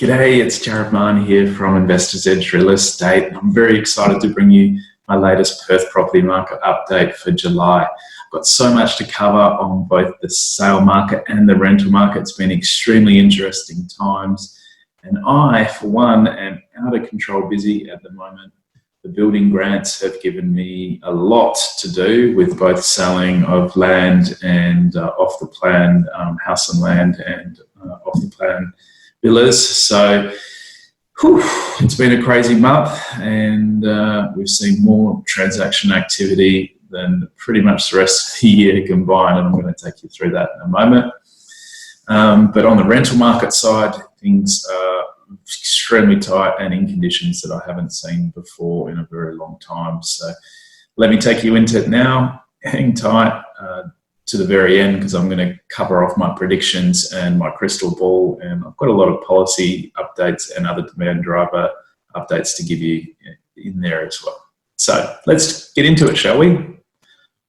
G'day, it's Jarrad Mahon here from Investors Edge Real Estate. I'm very excited to bring you my latest Perth Property Market update for July. I've got so much to cover on both the sale market and the rental market. It's been extremely interesting times, and I, for one, am out of control busy at the moment. The building grants have given me a lot to do with both selling of land and off the plan house and land and off the plan villas. So it's been a crazy month, and we've seen more transaction activity than pretty much the rest of the year combined, and I'm going to take you through that in a moment. But on the rental market side, things are extremely tight and in conditions that I haven't seen before in a very long time. So let me take you into it now. Hang tight to the very end, because I'm going to cover off my predictions and my crystal ball, and I've got a lot of policy updates and other demand driver updates to give you in there as well. So let's get into it, shall we? I'm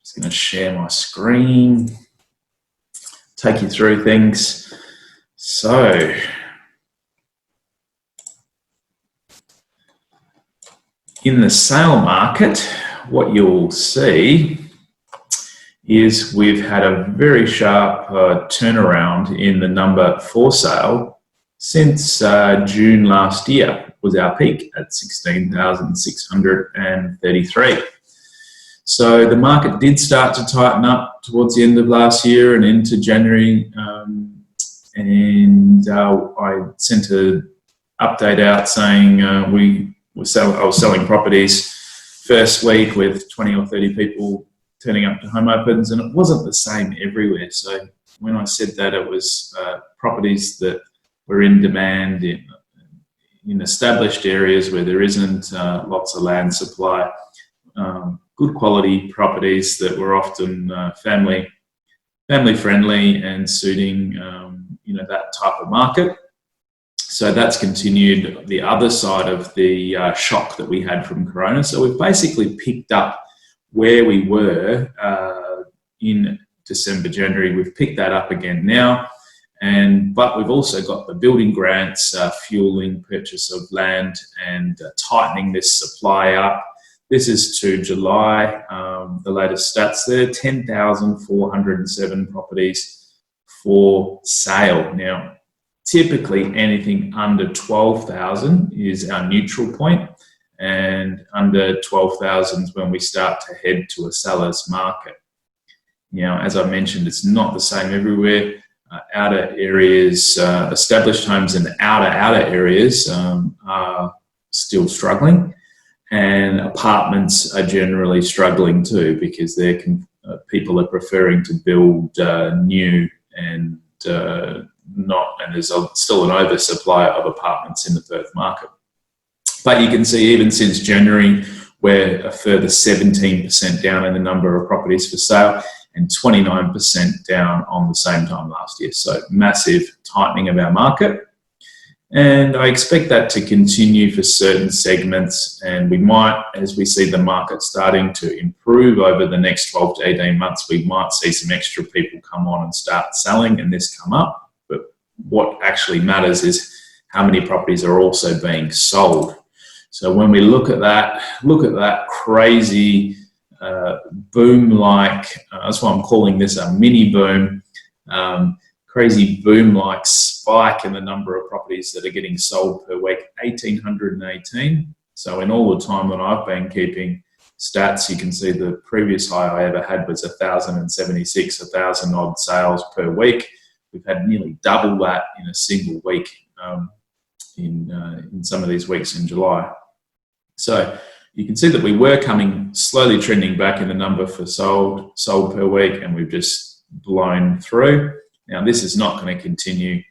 just going to share my screen, take you through things. So in the sale market, what you'll see is we've had a very sharp turnaround in the number for sale since June last year was our peak at 16,633. So the market did start to tighten up towards the end of last year and into January, and I sent an update out saying I was selling properties first week with 20 or 30 people turning up to home opens, and it wasn't the same everywhere. So when I said that, it was properties that were in demand in established areas where there isn't lots of land supply, good quality properties that were often family friendly and suiting that type of market. So that's continued the other side of the shock that we had from Corona. So we've basically picked up where we were in December, January. We've picked that up again now, but we've also got the building grants fueling purchase of land and tightening this supply up. This is to July, the latest stats there, 10,407 properties for sale. Now, typically anything under 12,000 is our neutral point, and under 12,000 is when we start to head to a seller's market. Now, as I mentioned, it's not the same everywhere. Outer areas, established homes in the outer areas are still struggling, and apartments are generally struggling too, because people are preferring to build new and there's still an oversupply of apartments in the Perth market. But you can see even since January, we're a further 17% down in the number of properties for sale and 29% down on the same time last year. So massive tightening of our market. And I expect that to continue for certain segments, and we might, as we see the market starting to improve over the next 12 to 18 months, we might see some extra people come on and start selling and this come up. But what actually matters is how many properties are also being sold. So when we look at that crazy boom-like, that's why I'm calling this a mini boom, crazy boom-like spike in the number of properties that are getting sold per week, 1,818. So in all the time that I've been keeping stats, you can see the previous high I ever had was 1,076, 1,000 odd sales per week. We've had nearly double that in a single week in some of these weeks in July. So you can see that we were slowly trending back in the number for sold per week, and we've just blown through. Now, this is not going to continue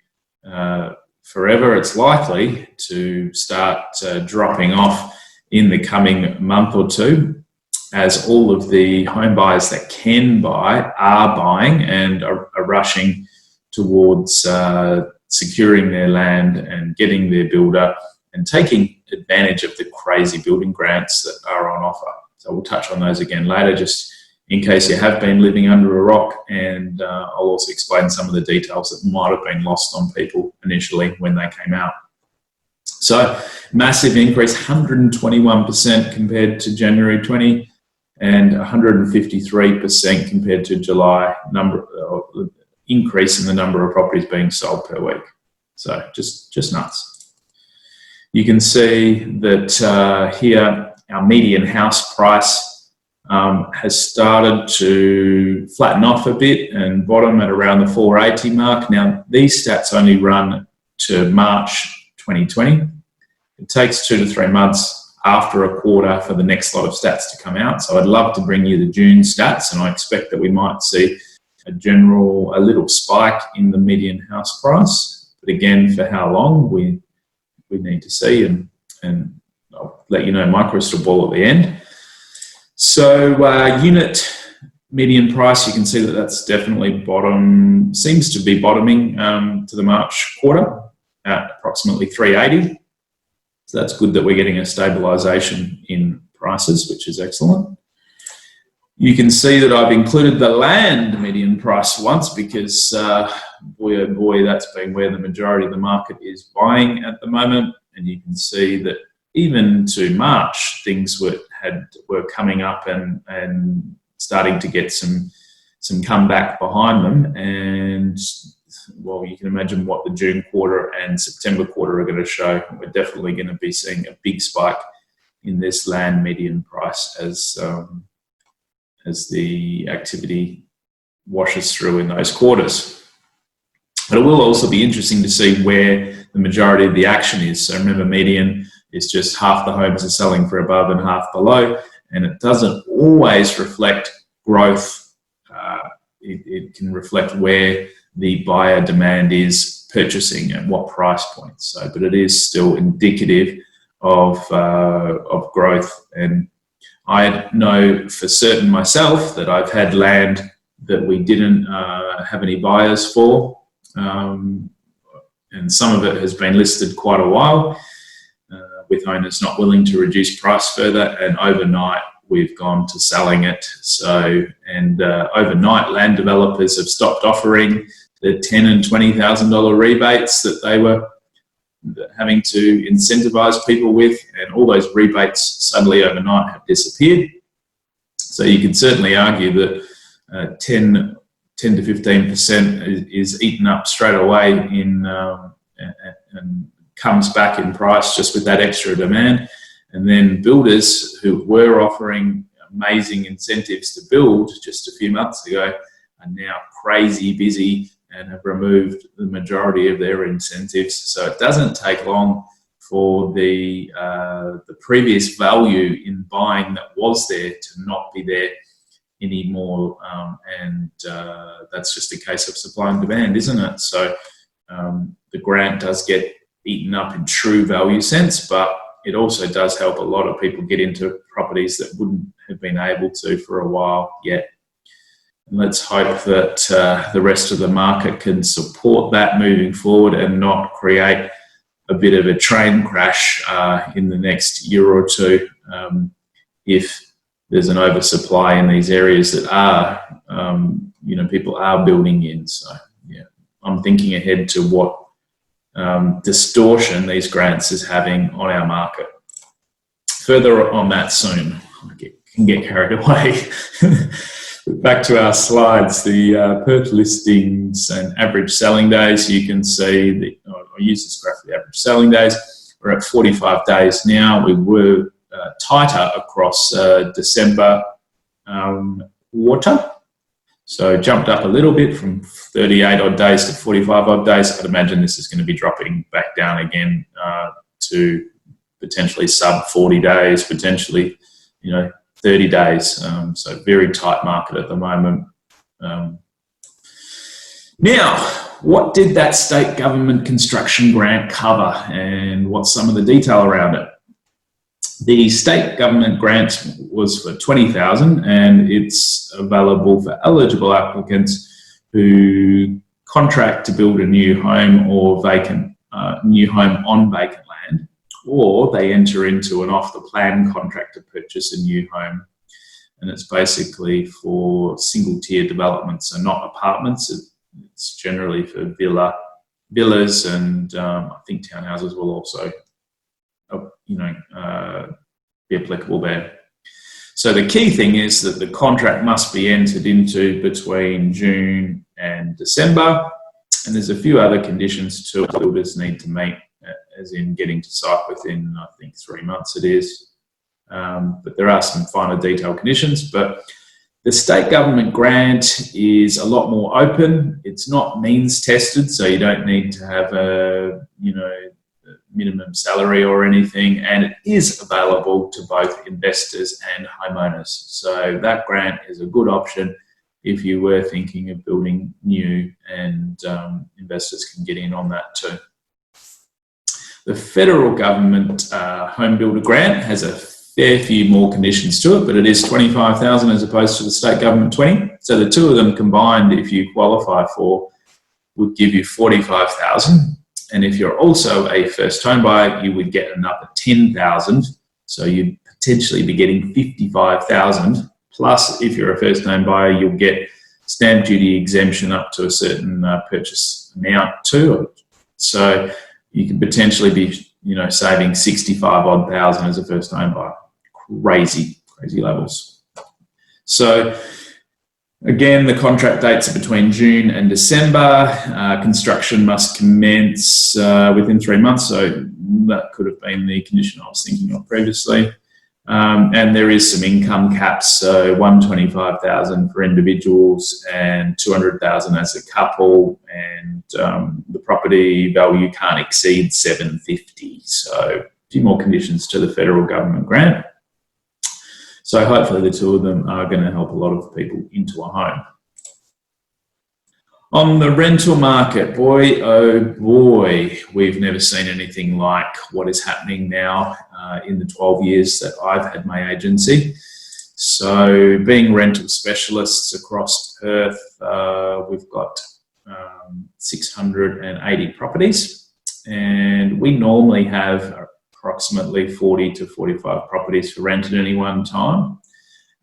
forever. It's likely to start dropping off in the coming month or two, as all of the home buyers that can buy are buying and are rushing towards securing their land and getting their builder and taking advantage of the crazy building grants that are on offer. So we'll touch on those again later, just in case you have been living under a rock, and I'll also explain some of the details that might have been lost on people initially when they came out. So massive increase, 121% compared to January 20 and 153% compared to July increase in the number of properties being sold per week. So just nuts. You can see that here our median house price has started to flatten off a bit and bottom at around the 480 mark. Now, these stats only run to March 2020. It takes 2 to 3 months after a quarter for the next lot of stats to come out. So I'd love to bring you the June stats, and I expect that we might see a little spike in the median house price. But again, for how long, we need to see, and I'll let you know my crystal ball at the end. So unit median price, you can see that that's definitely seems to be bottoming to the March quarter at approximately 380. So that's good that we're getting a stabilisation in prices, which is excellent. You can see that I've included the land median price once because, boy oh boy, that's been where the majority of the market is buying at the moment. And you can see that even to March, things were coming up and starting to get some comeback behind them. And well, you can imagine what the June quarter and September quarter are going to show. We're definitely going to be seeing a big spike in this land median price as the activity washes through in those quarters. But it will also be interesting to see where the majority of the action is. So remember, median is just half the homes are selling for above and half below, and it doesn't always reflect growth. It can reflect where the buyer demand is purchasing at what price point. So, but it is still indicative of growth. And I know for certain myself that I've had land that we didn't have any buyers for, and some of it has been listed quite a while, with owners not willing to reduce price further, and overnight we've gone to selling it. So, and overnight land developers have stopped offering the $10,000 and $20,000 rebates that they were having to incentivize people with, and all those rebates suddenly overnight have disappeared. So you can certainly argue that 10 to 15% is eaten up straight away and comes back in price just with that extra demand. And then builders who were offering amazing incentives to build just a few months ago are now crazy busy and have removed the majority of their incentives. So it doesn't take long for the previous value in buying that was there to not be there anymore. And that's just a case of supply and demand, isn't it? So the grant does get eaten up in true value sense, but it also does help a lot of people get into properties that wouldn't have been able to for a while yet. And let's hope that the rest of the market can support that moving forward and not create a bit of a train crash in the next year or two if there's an oversupply in these areas that are, people are building in. So, yeah, I'm thinking ahead to what distortion these grants is having on our market. Further on that soon. I can get carried away. Back to our slides, the Perth listings and average selling days. You can see that I use this graph for the average selling days. We're at 45 days now. We were tighter across December quarter. So jumped up a little bit from 38 odd days to 45 odd days. I'd imagine this is going to be dropping back down again to potentially sub 40 days, potentially, 30 days. So very tight market at the moment. Now, what did that state government construction grant cover, and what's some of the detail around it? The state government grant was for $20,000, and it's available for eligible applicants who contract to build a new home or new home on vacant land, or they enter into an off-the-plan contract to purchase a new home. And it's basically for single-tier developments, so not apartments. It's generally for villas, and I think townhouses will also be applicable there. So the key thing is that the contract must be entered into between June and December, and there's a few other conditions too builders need to meet, as in getting to site within, I think, 3 months it is. But there are some finer detailed conditions. But the state government grant is a lot more open. It's not means tested, so you don't need to have a minimum salary or anything, and it is available to both investors and homeowners. So that grant is a good option if you were thinking of building new, and investors can get in on that too. The federal government home builder grant has a fair few more conditions to it, but it is $25,000 as opposed to the state government 20. So the two of them combined, if you qualify for, would give you $45,000. And if you're also a first home buyer, you would get another $10,000. So you'd potentially be getting $55,000. Plus, if you're a first home buyer, you'll get stamp duty exemption up to a certain purchase amount too. So you could potentially be, saving 65 odd thousand as a first home buyer. Crazy levels. So again, the contract dates are between June and December. Construction must commence within 3 months. So that could have been the condition I was thinking of previously. And there is some income caps, so $125,000 for individuals and $200,000 as a couple, and the property value can't exceed $750,000. So a few more conditions to the federal government grant. So hopefully the two of them are going to help a lot of people into a home. On the rental market, boy, oh boy, we've never seen anything like what is happening now in the 12 years that I've had my agency. So being rental specialists across Perth, we've got 680 properties, and we normally have approximately 40 to 45 properties for rent at any one time.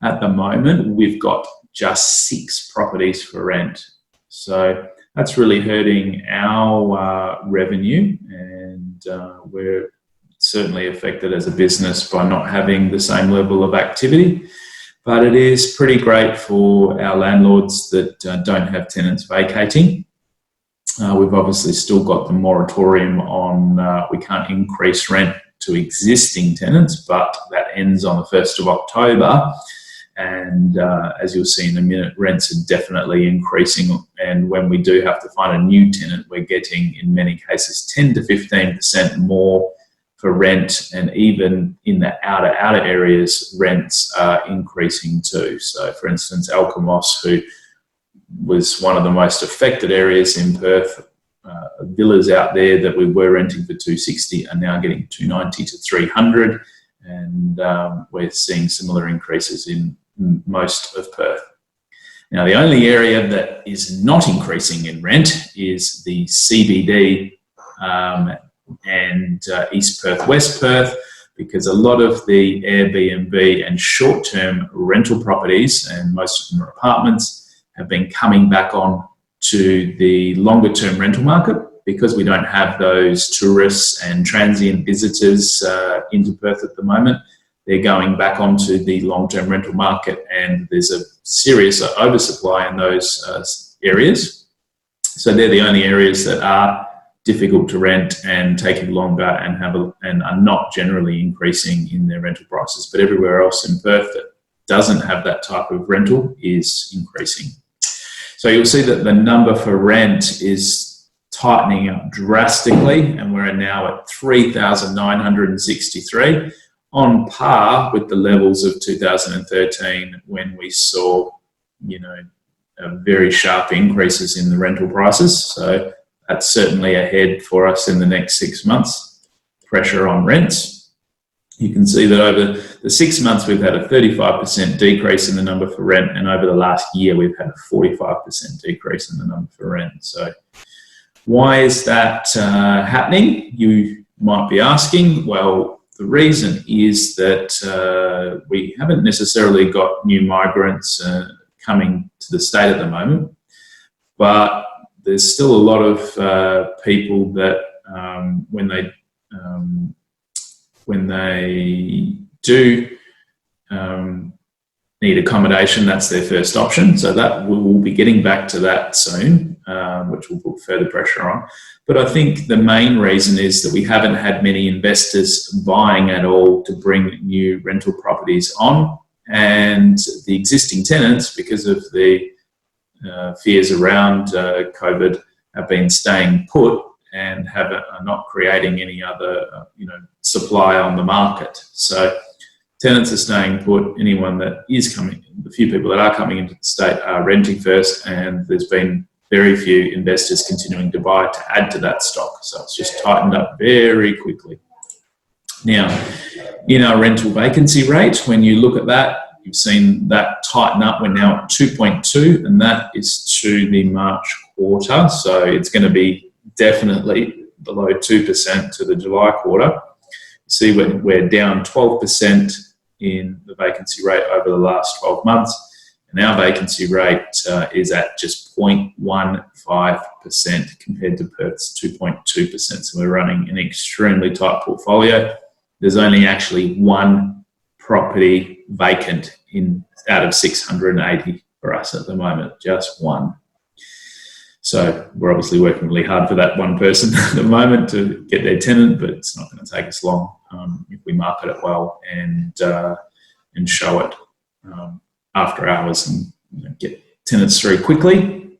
At the moment, we've got just 6 properties for rent. So that's really hurting our revenue, and we're certainly affected as a business by not having the same level of activity. But it is pretty great for our landlords that don't have tenants vacating. We've obviously still got the moratorium on we can't increase rent to existing tenants, but that ends on the 1st of October. And as you'll see in a minute, rents are definitely increasing. And when we do have to find a new tenant, we're getting, in many cases, 10 to 15% more for rent. And even in the outer areas, rents are increasing too. So for instance, Alkimos, who was one of the most affected areas in Perth, villas out there that we were renting for $260 are now getting $290 to $300. And we're seeing similar increases in most of Perth. Now, the only area that is not increasing in rent is the CBD and East Perth, West Perth, because a lot of the Airbnb and short-term rental properties, and most of them are apartments, have been coming back on to the longer-term rental market because we don't have those tourists and transient visitors into Perth at the moment. They're going back onto the long-term rental market, and there's a serious oversupply in those areas. So they're the only areas that are difficult to rent and taking longer and are not generally increasing in their rental prices. But everywhere else in Perth that doesn't have that type of rental is increasing. So you'll see that the number for rent is tightening up drastically, and we're now at 3,963, on par with the levels of 2013 when we saw, very sharp increases in the rental prices. So that's certainly ahead for us in the next 6 months, pressure on rents. You can see that over the 6 months, we've had a 35% decrease in the number for rent, and over the last year, we've had a 45% decrease in the number for rent. So why is that happening? You might be asking. Well, the reason is that we haven't necessarily got new migrants coming to the state at the moment, but there's still a lot of people that when when they do need accommodation, that's their first option. So that we'll be getting back to that soon, which will put further pressure on. But I think the main reason is that we haven't had many investors buying at all to bring new rental properties on, and the existing tenants, because of the fears around COVID, have been staying put and are not creating any other supply on the market. So tenants are staying put. Anyone that is coming, the few people that are coming into the state are renting first, and there's been very few investors continuing to buy to add to that stock. So it's just tightened up very quickly. Now, in our rental vacancy rate, when you look at that, you've seen that tighten up. We're now at 2.2, and that is to the March quarter. So it's going to be definitely below 2% to the July quarter. You see we're down 12% in the vacancy rate over the last 12 months. And our vacancy rate is at just 0.15% compared to Perth's 2.2%. So we're running an extremely tight portfolio. There's only actually one property vacant out of 680 for us at the moment, just one. So we're obviously working really hard for that one person at the moment to get their tenant, but it's not going to take us long if we market it well and show it after hours and get tenants through quickly.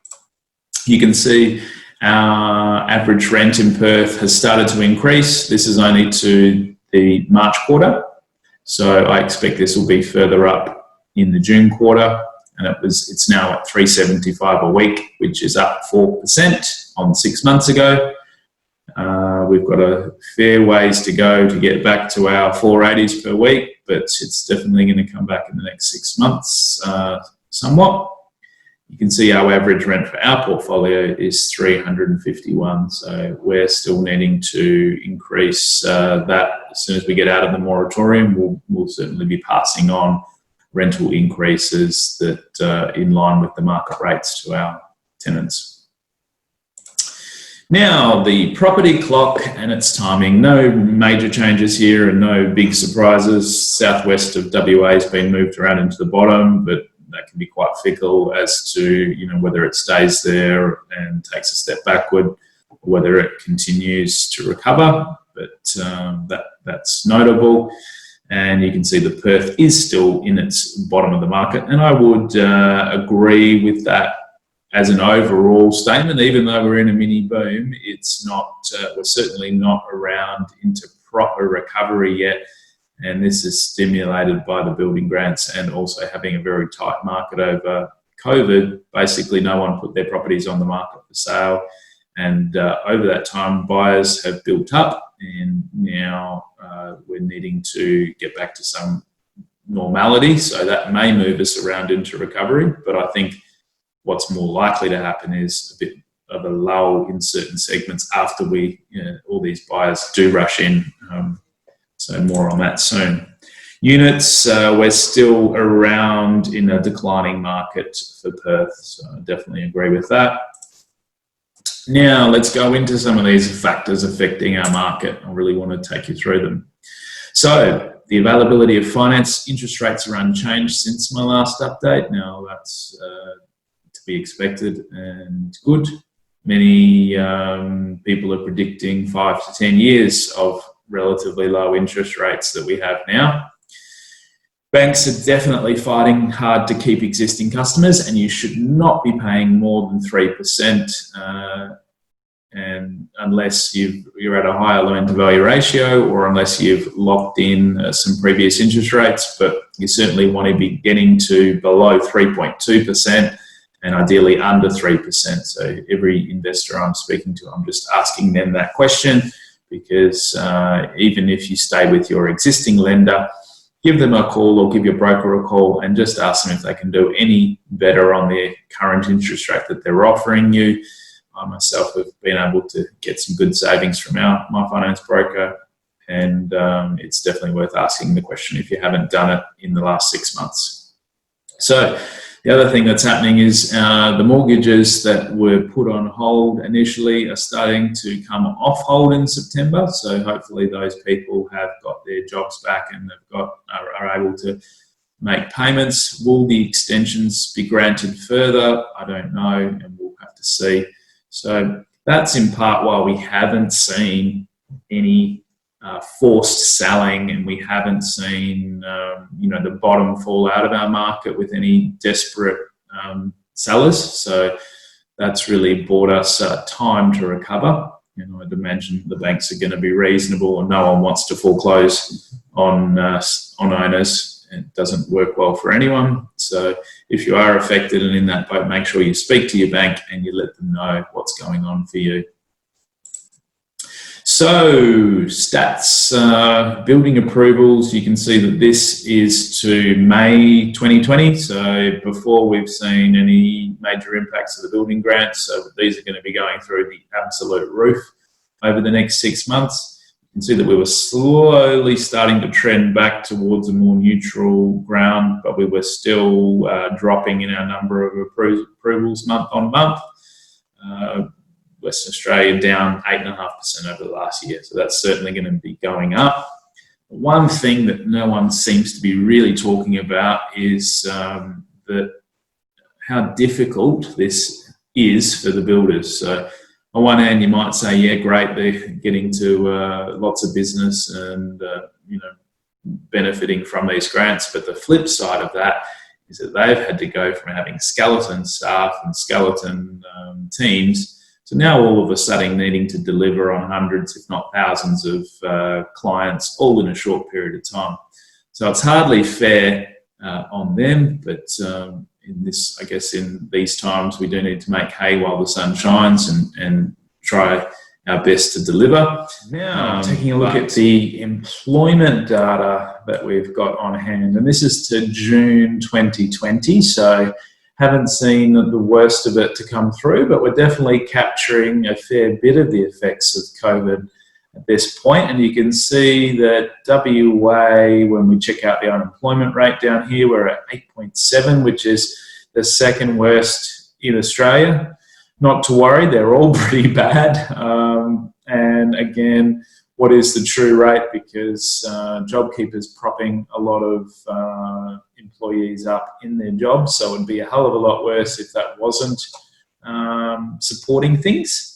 You can see our average rent in Perth has started to increase. This is only to the March quarter, so I expect this will be further up in the June quarter, and it's now at $375 a week, which is up 4% on 6 months ago. We've got a fair ways to go to get back to our 480s per week, but it's definitely going to come back in the next 6 months somewhat. You can see our average rent for our portfolio is $351, so we're still needing to increase that. As soon as we get out of the moratorium, we'll certainly be passing on rental increases that are in line with the market rates to our tenants. Now, the property clock and its timing. No major changes here and no big surprises. Southwest of WA has been moved around into the bottom, but that can be quite fickle as to whether it stays there and takes a step backward, or whether it continues to recover. But that's notable. And you can see that Perth is still in its bottom of the market, and I would agree with that as an overall statement. Even though we're in a mini boom, it's not. We're certainly not around into proper recovery yet. And this is stimulated by the building grants and also having a very tight market over COVID. Basically, no one put their properties on the market for sale. And over that time, buyers have built up, and now we're needing to get back to some normality. So that may move us around into recovery. But I think what's more likely to happen is a bit of a lull in certain segments after all these buyers do rush in. So more on that soon. Units, we're still around in a declining market for Perth, so I definitely agree with that. Now let's go into some of these factors affecting our market. I really want to take you through them. So the availability of finance, interest rates are unchanged since my last update. Now that's to be expected and good. Many people are predicting 5 to 10 years of relatively low interest rates that we have now. Banks are definitely fighting hard to keep existing customers, and you should not be paying more than 3%, and unless you're at a higher loan-to-value ratio, or unless you've locked in some previous interest rates. But you certainly want to be getting to below 3.2% and ideally under 3%. So every investor I'm speaking to, I'm just asking them that question, because even if you stay with your existing lender, give them a call or give your broker a call and just ask them if they can do any better on their current interest rate that they're offering you. I myself have been able to get some good savings from my finance broker, and it's definitely worth asking the question if you haven't done it in the last 6 months. So The other thing that's happening is the mortgages that were put on hold initially are starting to come off hold in September. So hopefully those people have got their jobs back and are able to make payments. Will the extensions be granted further? I don't know, and we'll have to see. So that's in part why we haven't seen any forced selling, and we haven't seen the bottom fall out of our market with any desperate sellers. So that's really bought us time to recover. I'd imagine the banks are going to be reasonable, and no one wants to foreclose on owners. It doesn't work well for anyone. So if you are affected and in that boat, make sure you speak to your bank and you let them know what's going on for you. So stats, building approvals, you can see that this is to May 2020. So before we've seen any major impacts of the building grants. So these are going to be going through the absolute roof over the next 6 months. You can see that we were slowly starting to trend back towards a more neutral ground, but we were still dropping in our number of approvals month on month. Western Australia down 8.5% over the last year. So that's certainly going to be going up. One thing that no one seems to be really talking about is that how difficult this is for the builders. So on one hand, you might say, yeah, great, they're getting to lots of business and benefiting from these grants. But the flip side of that is that they've had to go from having skeleton staff and skeleton teams to now all of a sudden needing to deliver on hundreds, if not thousands of clients all in a short period of time. So it's hardly fair on them, but in these times, we do need to make hay while the sun shines and try our best to deliver. Now, taking a look at the employment data that we've got on hand, and this is to June 2020, so haven't seen the worst of it to come through, but we're definitely capturing a fair bit of the effects of COVID at this point. And you can see that WA, when we check out the unemployment rate down here, we're at 8.7, which is the second worst in Australia. Not to worry, they're all pretty bad. And again, what is the true rate? Because JobKeeper's propping a lot of employees up in their jobs, so it'd be a hell of a lot worse if that wasn't supporting things.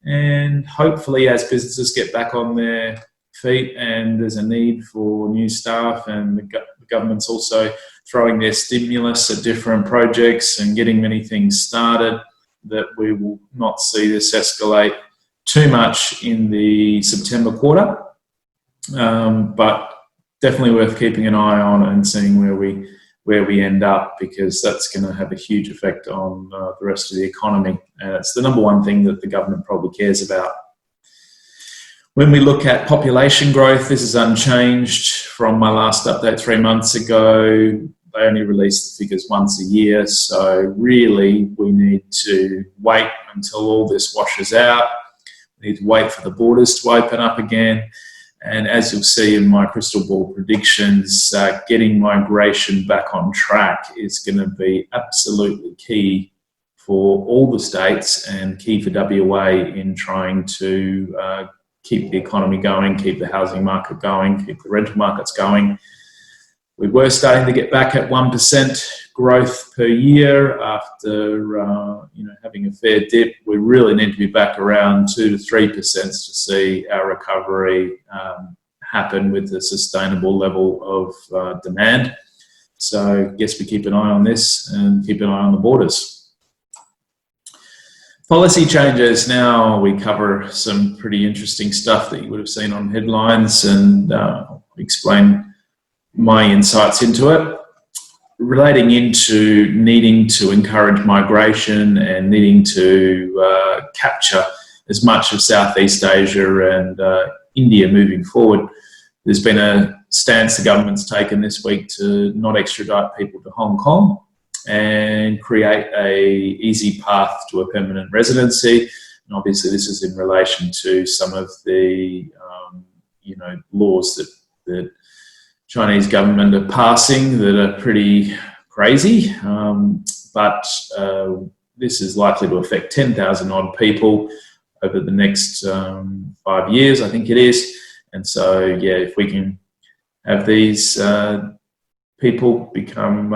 And hopefully, as businesses get back on their feet and there's a need for new staff, and the government's also throwing their stimulus at different projects and getting many things started, that we will not see this escalate too much in the September quarter, but definitely worth keeping an eye on and seeing where we end up, because that's going to have a huge effect on the rest of the economy. And it's the number one thing that the government probably cares about. When we look at population growth, this is unchanged from my last update 3 months ago. They only release the figures once a year, so really we need to wait until all this washes out. We need to wait for the borders to open up again. And as you'll see in my crystal ball predictions, getting migration back on track is going to be absolutely key for all the states and key for WA in trying to keep the economy going, keep the housing market going, keep the rental markets going. We were starting to get back at 1% growth per year after having a fair dip. We really need to be back around 2 to 3% to see our recovery happen with a sustainable level of demand. So I guess we keep an eye on this and keep an eye on the borders. Policy changes. Now we cover some pretty interesting stuff that you would have seen on headlines, and explain my insights into it, relating into needing to encourage migration and needing to capture as much of Southeast Asia and India moving forward. There's been a stance the government's taken this week to not extradite people to Hong Kong and create a easy path to a permanent residency. And obviously this is in relation to some of the laws that Chinese government are passing that are pretty crazy, but this is likely to affect 10,000 odd people over the next 5 years, I think it is. And so, yeah, if we can have these people become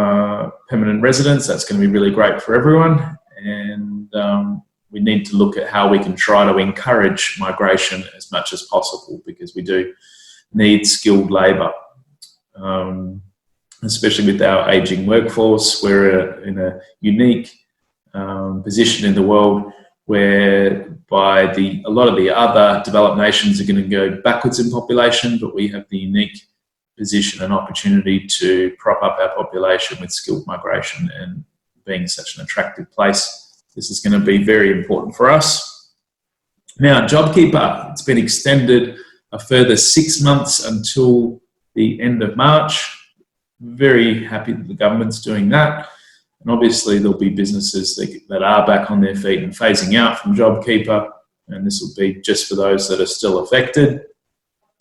permanent residents, that's going to be really great for everyone. And we need to look at how we can try to encourage migration as much as possible, because we do need skilled labour, especially with our ageing workforce. We're in a unique position in the world whereby a lot of the other developed nations are going to go backwards in population, but we have the unique position and opportunity to prop up our population with skilled migration, and being such an attractive place, this is going to be very important for us. Now, JobKeeper, it's been extended a further 6 months until the end of March. Very happy that the government's doing that. And obviously there'll be businesses that are back on their feet and phasing out from JobKeeper, and this will be just for those that are still affected.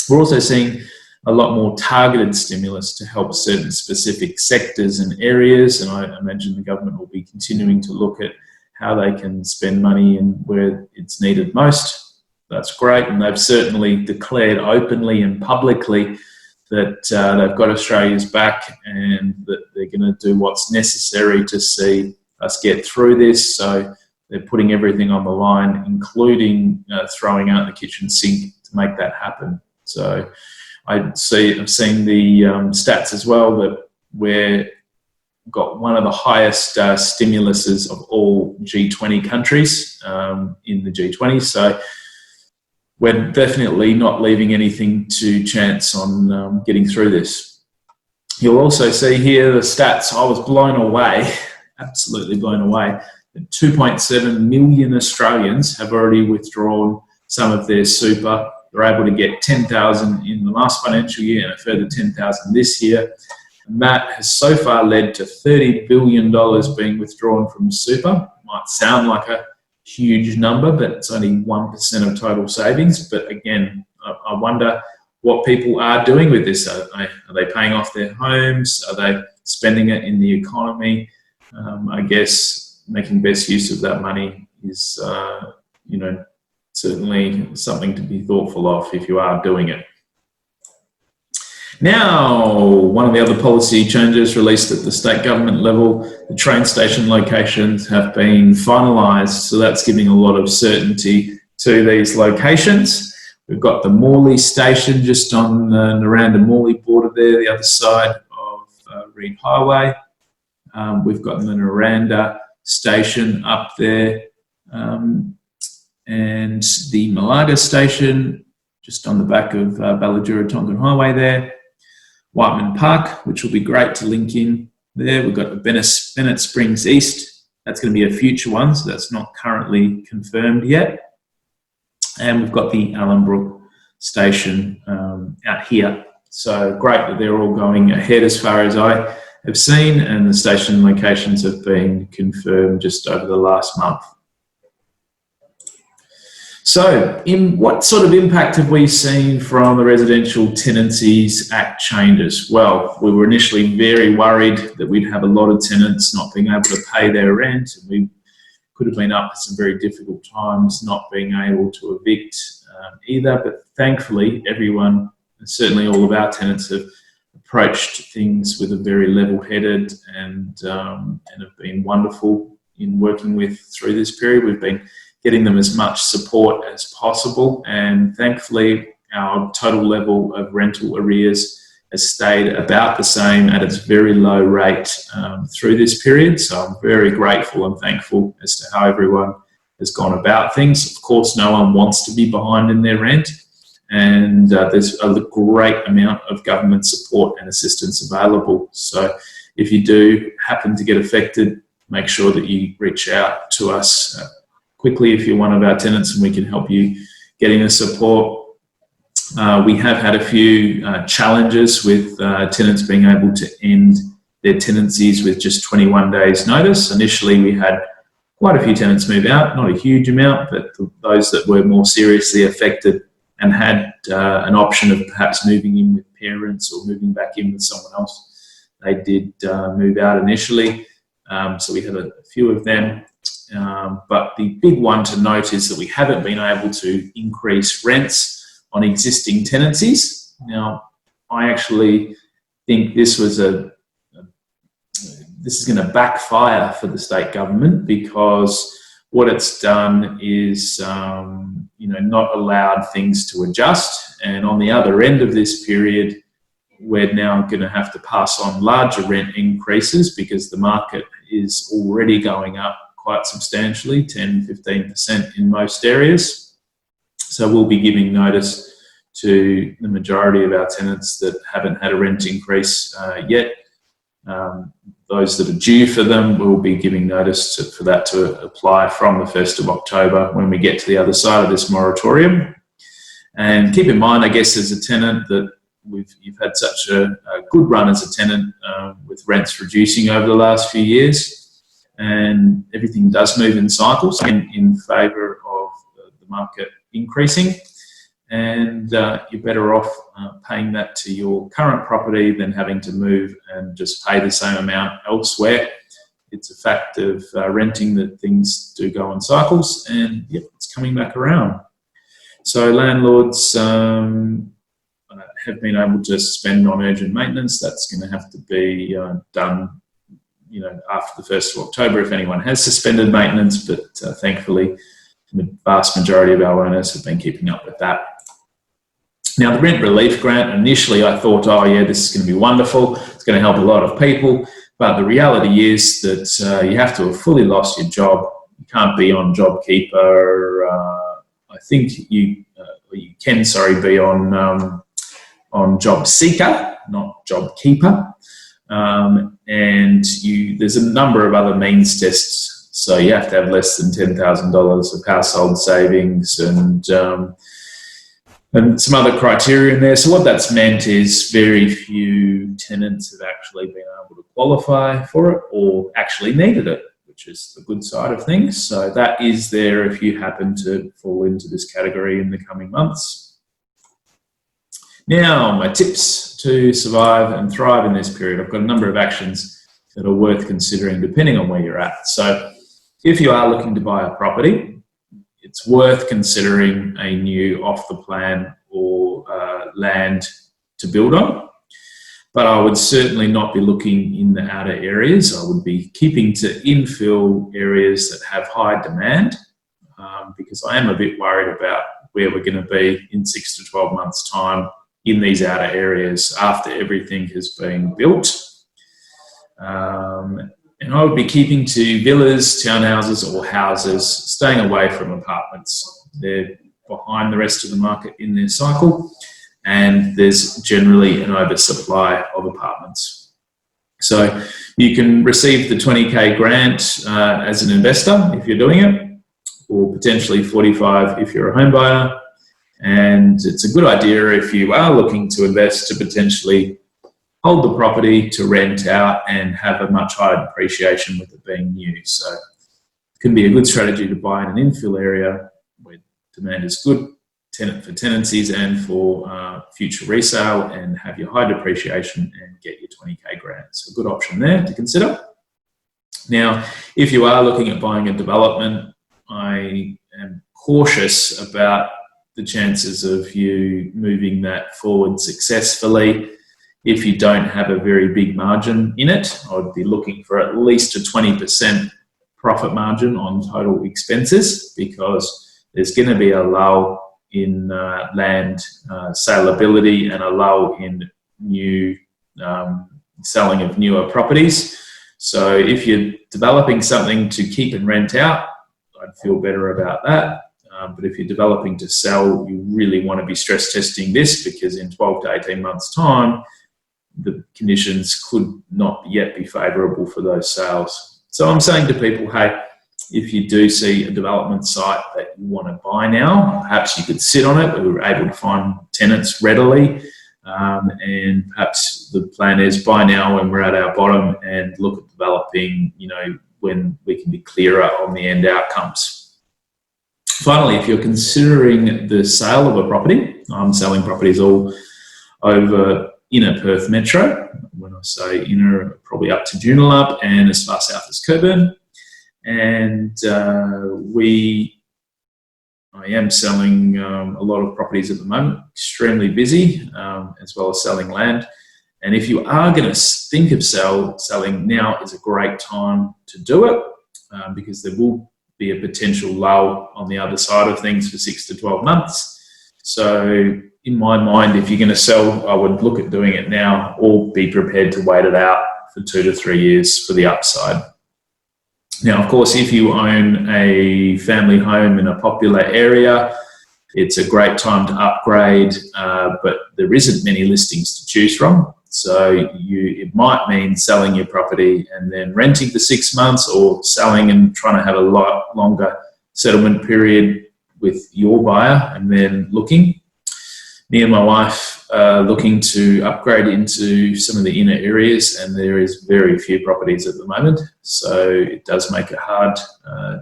We're also seeing a lot more targeted stimulus to help certain specific sectors and areas, and I imagine the government will be continuing to look at how they can spend money and where it's needed most. That's great, and they've certainly declared openly and publicly that they've got Australia's back, and that they're going to do what's necessary to see us get through this. So they're putting everything on the line, including throwing out the kitchen sink to make that happen. So I've seen the stats as well that we've got one of the highest stimuluses of all G20 countries in the G20. So we're definitely not leaving anything to chance on getting through this. You'll also see here the stats. I was blown away, absolutely blown away, that 2.7 million Australians have already withdrawn some of their super. They're able to get 10,000 in the last financial year and a further 10,000 this year. And that has so far led to $30 billion being withdrawn from super. Might sound like a huge number, but it's only 1% of total savings. But again, I wonder what people are doing with this. Are they paying off their homes? Are they spending it in the economy? I guess making best use of that money is, certainly something to be thoughtful of if you are doing it. Now, one of the other policy changes released at the state government level, the train station locations have been finalised, so that's giving a lot of certainty to these locations. We've got the Morley station just on the Naranda-Morley border there, the other side of Reed Highway. We've got the Naranda station up there, and the Malaga station just on the back of Balladura-Tonkin Highway there. Whiteman Park, which will be great to link in there. We've got the Bennett Springs East. That's going to be a future one, so that's not currently confirmed yet. And we've got the Allenbrook station out here. So great that they're all going ahead as far as I have seen, and the station locations have been confirmed just over the last month. So, what sort of impact have we seen from the Residential Tenancies Act changes? Well, we were initially very worried that we'd have a lot of tenants not being able to pay their rent, and we could have been up for some very difficult times not being able to evict either. But thankfully, everyone, certainly all of our tenants, have approached things with a very level-headed and have been wonderful in working with through this period. We've been getting them as much support as possible, and thankfully our total level of rental arrears has stayed about the same at its very low rate through this period. So I'm very grateful and thankful as to how everyone has gone about things. Of course, no one wants to be behind in their rent, and there's a great amount of government support and assistance available. So if you do happen to get affected, make sure that you reach out to us quickly if you're one of our tenants, and we can help you getting the support. We have had a few challenges with tenants being able to end their tenancies with just 21 days notice. Initially, we had quite a few tenants move out, not a huge amount, but those that were more seriously affected and had an option of perhaps moving in with parents or moving back in with someone else. they did move out initially. So we had a few of them. But the big one to note is that we haven't been able to increase rents on existing tenancies. Now, I actually think this was this is going to backfire for the state government, because what it's done is, not allowed things to adjust. And on the other end of this period, we're now going to have to pass on larger rent increases, because the market is already going up quite substantially, 10-15% in most areas. So we'll be giving notice to the majority of our tenants that haven't had a rent increase yet. Those that are due for them, we'll be giving notice for that to apply from the 1st of October when we get to the other side of this moratorium. And keep in mind, I guess, as a tenant, that you've had such a good run as a tenant with rents reducing over the last few years, and everything does move in cycles in favour of the market increasing. And you're better off paying that to your current property than having to move and just pay the same amount elsewhere. It's a fact of renting that things do go in cycles, and yep, it's coming back around. So landlords have been able to suspend non-urgent maintenance. That's going to have to be done, after the 1st of October if anyone has suspended maintenance. But thankfully, the vast majority of our owners have been keeping up with that. Now, the rent relief grant, initially I thought, oh yeah, this is going to be wonderful. It's going to help a lot of people. But the reality is that you have to have fully lost your job. You can't be on JobKeeper. I think you can, be on Job Seeker, not JobKeeper. And there's a number of other means tests. So you have to have less than $10,000 of household savings and some other criteria in there. So what that's meant is very few tenants have actually been able to qualify for it or actually needed it, which is the good side of things. So that is there if you happen to fall into this category in the coming months. Now, my tips to survive and thrive in this period. I've got a number of actions that are worth considering depending on where you're at. So if you are looking to buy a property, it's worth considering a new off-the-plan or land to build on. But I would certainly not be looking in the outer areas. I would be keeping to infill areas that have high demand, because I am a bit worried about where we're going to be in 6 to 12 months' time in these outer areas after everything has been built. And I would be keeping to villas, townhouses or houses, staying away from apartments. They're behind the rest of the market in their cycle, and there's generally an oversupply of apartments. So you can receive the 20K grant as an investor if you're doing it, or potentially 45 if you're a home buyer. And it's a good idea if you are looking to invest to potentially hold the property to rent out and have a much higher depreciation with it being new. So it can be a good strategy to buy in an infill area where demand is good for tenancies and for future resale, and have your high depreciation and get your 20K grant. So a good option there to consider. Now, if you are looking at buying a development, I am cautious about the chances of you moving that forward successfully. If you don't have a very big margin in it, I would be looking for at least a 20% profit margin on total expenses, because there's going to be a lull in land saleability and a lull in new selling of newer properties. So if you're developing something to keep and rent out, I'd feel better about that. But if you're developing to sell, you really want to be stress testing this, because in 12 to 18 months' time, the conditions could not yet be favourable for those sales. So I'm saying to people, hey, if you do see a development site that you want to buy now, perhaps you could sit on it. We were able to find tenants readily, and perhaps the plan is buy now when we're at our bottom and look at developing, when we can be clearer on the end outcomes. Finally, if you're considering the sale of a property, I'm selling properties all over inner Perth Metro. When I say inner, probably up to Joondalup and as far south as Cockburn. And I am selling a lot of properties at the moment, extremely busy, as well as selling land. And if you are going to think of selling, now is a great time to do it, because there will be a potential lull on the other side of things for 6 to 12 months. So in my mind, if you're going to sell, I would look at doing it now, or be prepared to wait it out for 2 to 3 years for the upside. Now, of course, if you own a family home in a popular area, it's a great time to upgrade, but there isn't many listings to choose from. So it might mean selling your property and then renting for 6 months, or selling and trying to have a lot longer settlement period with your buyer and then looking. Me and my wife are looking to upgrade into some of the inner areas, and there is very few properties at the moment. So it does make it hard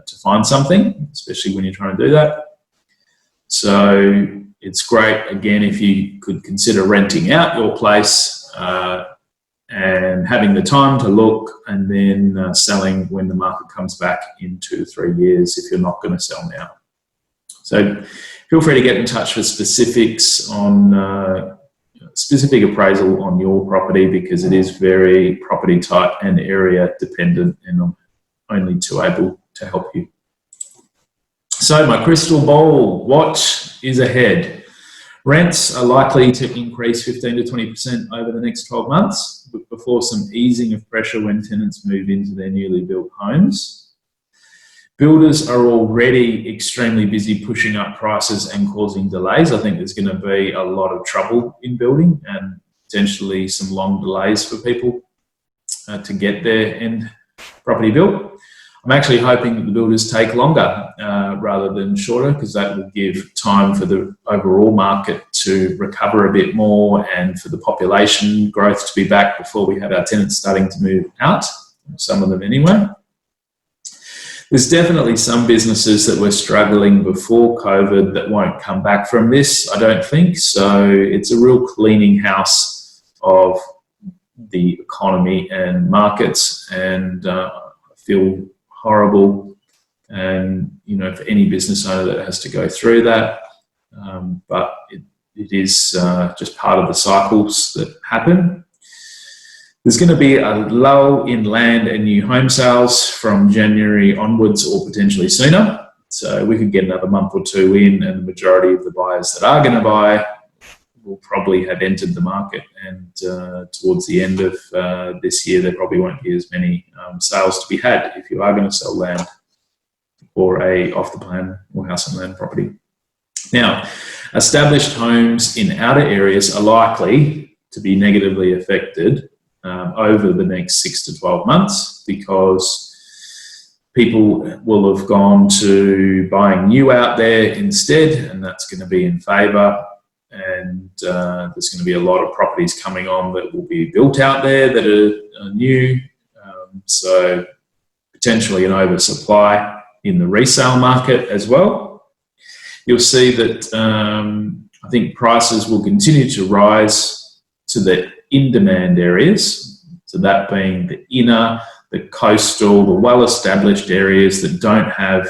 to find something, especially when you're trying to do that. So it's great, again, if you could consider renting out your place and having the time to look, and then selling when the market comes back in 2 to 3 years if you're not going to sell now. So feel free to get in touch for specifics on specific appraisal on your property, because it is very property type and area dependent, and I'm only too able to help you. So my crystal ball, what is ahead? Rents are likely to increase 15 to 20% over the next 12 months, before some easing of pressure when tenants move into their newly built homes. Builders are already extremely busy pushing up prices and causing delays. I think there's going to be a lot of trouble in building, and potentially some long delays for people to get their end property built. I'm actually hoping that the builders take longer rather than shorter, because that will give time for the overall market to recover a bit more, and for the population growth to be back before we have our tenants starting to move out, some of them anyway. There's definitely some businesses that were struggling before COVID that won't come back from this, I don't think. So it's a real cleaning house of the economy and markets, and I feel horrible, and for any business owner that has to go through that, but it is just part of the cycles that happen. There's going to be a lull in land and new home sales from January onwards, or potentially sooner. So we could get another month or two in, and the majority of the buyers that are going to buy will probably have entered the market, and towards the end of this year, there probably won't be as many sales to be had if you are going to sell land or a off the plan or house and land property. Now, established homes in outer areas are likely to be negatively affected over the next 6 to 12 months, because people will have gone to buying new out there instead, and that's going to be in favour. And there's going to be a lot of properties coming on that will be built out there that are new. So potentially an oversupply in the resale market as well. You'll see that I think prices will continue to rise to the in-demand areas. So that being the inner, the coastal, the well-established areas that don't have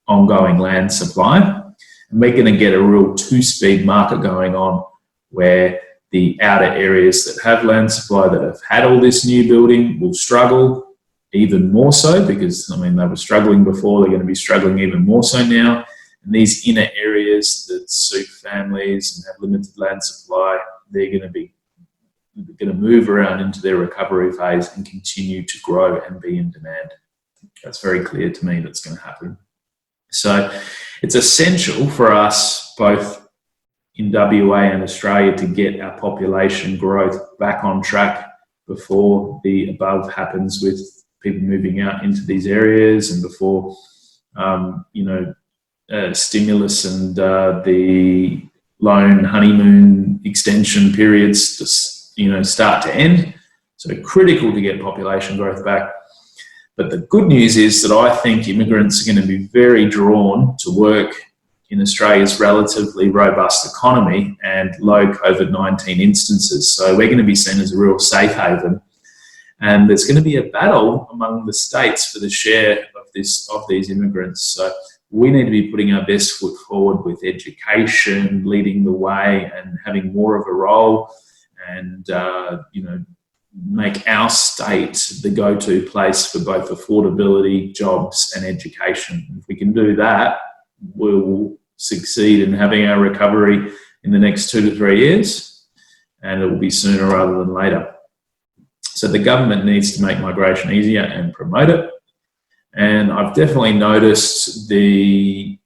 ongoing land supply. And we're going to get a real two-speed market going on, where the outer areas that have land supply, that have had all this new building, will struggle even more so, because, they were struggling before, they're going to be struggling even more so now. And these inner areas that suit families and have limited land supply, they're going to move around into their recovery phase and continue to grow and be in demand. That's very clear to me that's going to happen. So it's essential for us, both in WA and Australia, to get our population growth back on track before the above happens with people moving out into these areas, and before stimulus and the loan honeymoon extension periods start to end. So critical to get population growth back. But the good news is that I think immigrants are going to be very drawn to work in Australia's relatively robust economy and low COVID-19 instances. So we're going to be seen as a real safe haven. And there's going to be a battle among the states for the share of these immigrants. So we need to be putting our best foot forward with education, leading the way, and having more of a role, and make our state the go-to place for both affordability, jobs, and education. If we can do that, we'll succeed in having our recovery in the next 2 to 3 years, and it will be sooner rather than later. So the government needs to make migration easier and promote it. And I've definitely noticed the,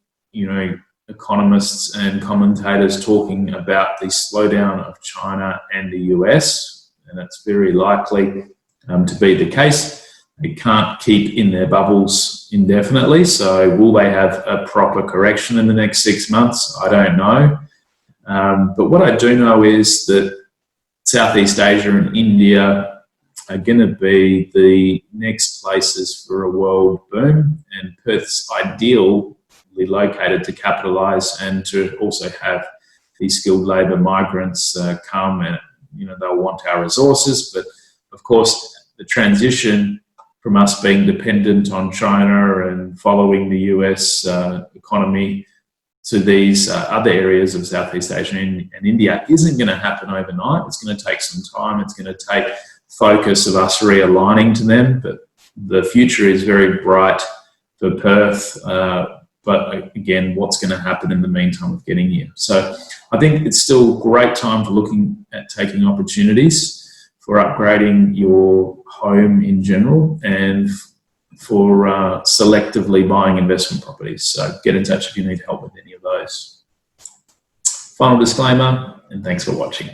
economists and commentators talking about the slowdown of China and the US, and it's very likely to be the case. They can't keep in their bubbles indefinitely, so will they have a proper correction in the next 6 months? I don't know. But what I do know is that Southeast Asia and India are going to be the next places for a world boom, and Perth's ideally located to capitalise and to also have these skilled labour migrants come, and they'll want our resources. But of course, the transition from us being dependent on China and following the US economy to these other areas of Southeast Asia and India isn't going to happen overnight. It's going to take some time. It's going to take focus of us realigning to them, but the future is very bright for Perth. But again, what's going to happen in the meantime of getting here? So I think it's still a great time for looking at taking opportunities for upgrading your home in general and for selectively buying investment properties. So get in touch if you need help with any of those. Final disclaimer, and thanks for watching.